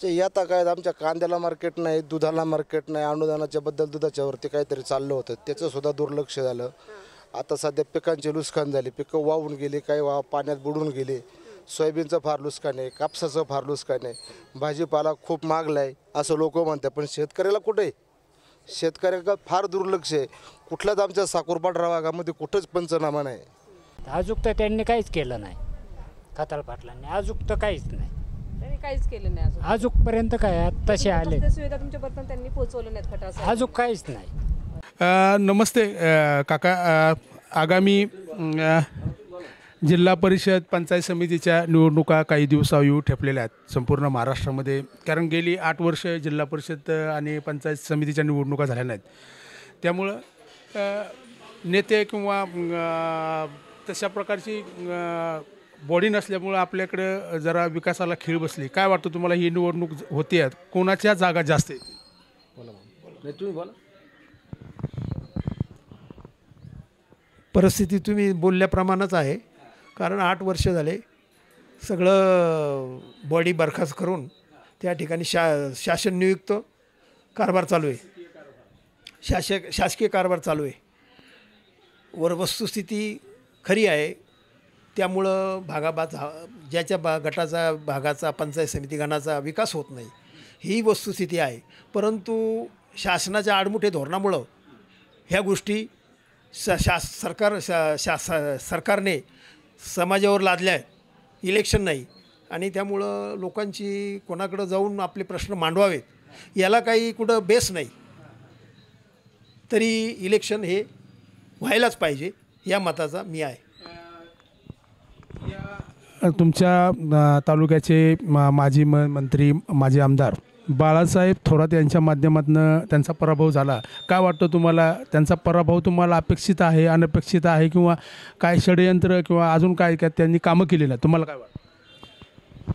आता काय आमच्या कांद्याला मार्केट नाही, दुधाला मार्केट नाही, अनुदानाच्या बद्दल दुधाच्यावरती काहीतरी चाललं होतं, त्याचं सुद्धा दुर्लक्ष झालं. आता सध्या पिकांची नुकसान झाली, पिकं वाहून गेली, काही पाण्यात बुडून गेले. सोयाबीनचं फार नुकसान आहे, कापसाचं फार नुकसान आहे, भाजीपाला खूप महागला आहे असं लोक म्हणतात. पण शेतकऱ्याला कुठे आहे? शेतकऱ्याला फार दुर्लक्ष आहे. कुठल्याच आमच्या साकोरपाडा भागामध्ये कुठंच पंचनामा नाही. अजून तर त्यांनी काहीच केलं नाही. खताळ पाटलांनी अजून तर काहीच नाही. त्यांनी काहीच केलं नाही अजून. अजूनपर्यंत काय तसे आले, त्या सुविधा तुमच्यापर्यंत त्यांनी पोहोचवल्या नाहीत खटाळ. अजून काहीच नाही. नमस्ते काका. आगामी जिल्हा परिषद पंचायत समितीच्या निवडणुका काही दिवसांवर ठेपलेल्या आहेत संपूर्ण महाराष्ट्रामध्ये. कारण गेली 8 वर्ष जिल्हा परिषद आणि पंचायत समितीच्या निवडणुका झाल्या नाहीत. त्यामुळं नेते किंवा तशा प्रकारची बॉडी नसल्यामुळं आपल्याकडे जरा विकासाला खीळ बसली. काय वाटतं तुम्हाला ही निवडणूक होते आहेत, कोणाच्या जागा जास्त आहेत? तुम्ही बोला. परिस्थिती तुम्ही बोलल्याप्रमाणेच आहे. कारण 8 वर्ष झाले सगळं बॉडी बरखास्त करून त्या ठिकाणी शासन नियुक्त कारभार चालू आहे. शासकीय कारभार चालू आहे. वस्तुस्थिती खरी आहे. त्यामुळं ज्याच्या गटाचा भागाचा पंचायत समिती गणाचा विकास होत नाही ही वस्तुस्थिती आहे. परंतु शासनाच्या आडमुठे धोरणामुळं ह्या गोष्टी सरकारने समाजावर लादल्या आहेत. इलेक्शन नाही आणि त्यामुळं लोकांची कोणाकडं जाऊन आपले प्रश्न मांडवावेत याला काही कुठं बेस नाही. तरी इलेक्शन हे व्हायलाच पाहिजे या मताचा मी आहे. तुमच्या तालुक्याचे माजी मंत्री माजी आमदार बाळासाहेब थोरात यांच्या माध्यमातून त्यांचा पराभव झाला. काय वाटतं तुम्हाला? त्यांचा पराभव तुम्हाला अपेक्षित आहे, अनपेक्षित आहे, किंवा काय षडयंत्र किंवा अजून काय काय त्यांनी कामं केली नाही? तुम्हाला काय वाटतं?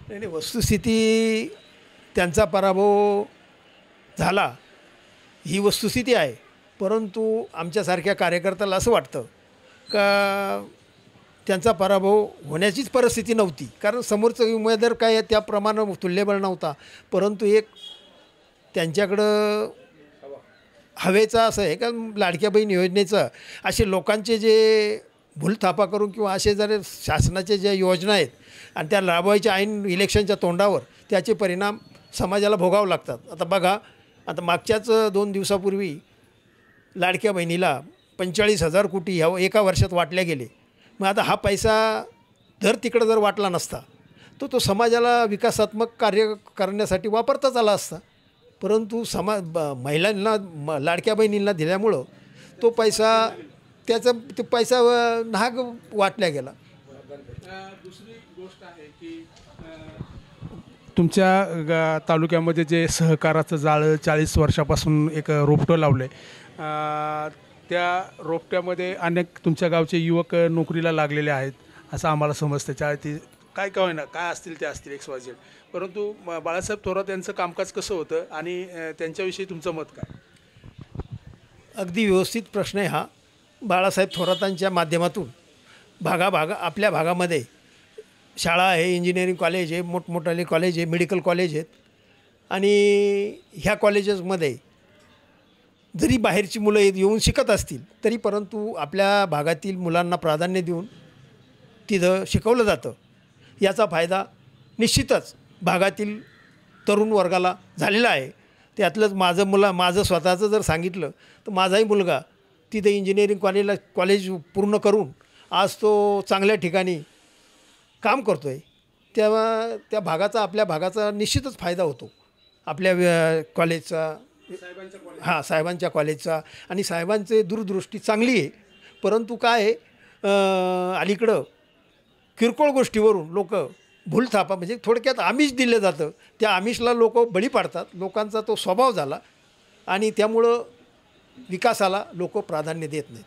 नाही, वस्तुस्थिती त्यांचा पराभव झाला ही वस्तुस्थिती आहे. परंतु आमच्यासारख्या कार्यकर्त्याला असं वाटतं का त्यांचा पराभव होण्याचीच परिस्थिती नव्हती. कारण समोरचं उमेदवार काय त्याप्रमाणे तुल्यबळ नव्हता. परंतु एक त्यांच्याकडं हवेचा असं आहे का लाडक्या बहीण योजनेचं असे लोकांचे जे भूलथापा करून किंवा असे जर शासनाचे ज्या योजना आहेत आणि त्या राबवायच्या ऐन इलेक्शनच्या तोंडावर त्याचे परिणाम समाजाला भोगावं लागतात. आता बघा, आता मागच्याच 2 दिवसापूर्वी लाडक्या बहिणीला 45,000 कोटी ह्या एका वर्षात वाटल्या गेले. मग आता हा पैसा तिकडं जर वाटला नसता तो समाजाला विकासात्मक कार्य करण्यासाठी वापरताच आला असता. परंतु महिलांना लाडक्या बहिणींना दिल्यामुळं तो पैसा नाहक वाटल्या गेला. दुसरी गोष्ट आहे की तुमच्या तालुक्यामध्ये जे सहकाराचं जाळं 40 वर्षापासून एक रोपटं लावलं आहे, त्या रोपट्यामध्ये अनेक तुमच्या गावचे युवक नोकरीला लागलेले आहेत असं आम्हाला समजतं. ती काय होईना काय असतील ते असतील XYZ. परंतु बाळासाहेब थोरात यांचं कामकाज कसं होतं आणि त्यांच्याविषयी तुमचं मत काय? अगदी व्यवस्थित प्रश्न आहे हा. बाळासाहेब थोरातांच्या माध्यमातून आपल्या भागामध्ये शाळा आहे, इंजिनिअरिंग कॉलेज आहे, मोठमोठाले कॉलेज आहे, मेडिकल कॉलेज आहेत. आणि ह्या कॉलेजेसमध्ये जरी बाहेरची मुलं येऊन शिकत असतील तरी परंतु आपल्या भागातील मुलांना प्राधान्य देऊन तिथं शिकवलं जातं. याचा फायदा निश्चितच भागातील तरुण वर्गाला झालेला आहे. त्यातलंच माझं स्वतःचं जर सांगितलं तर माझाही मुलगा तिथं इंजिनिअरिंग कॉलेज पूर्ण करून आज तो चांगल्या ठिकाणी काम करतो आहे. तेव्हा आपल्या भागाचा निश्चितच फायदा होतो. आपल्या कॉलेजचा, साहेबांच्या कॉलेजचा. आणि साहेबांचे दूरदृष्टी चांगली आहे. परंतु काय आहे, अलीकडं किरकोळ गोष्टीवरून लोक भूलथापा म्हणजे थोडक्यात आमिष दिलं जातं. त्या आमिषला लोक बळी पाडतात. लोकांचा तो स्वभाव झाला आणि त्यामुळं विकासाला लोक प्राधान्य देत नाहीत.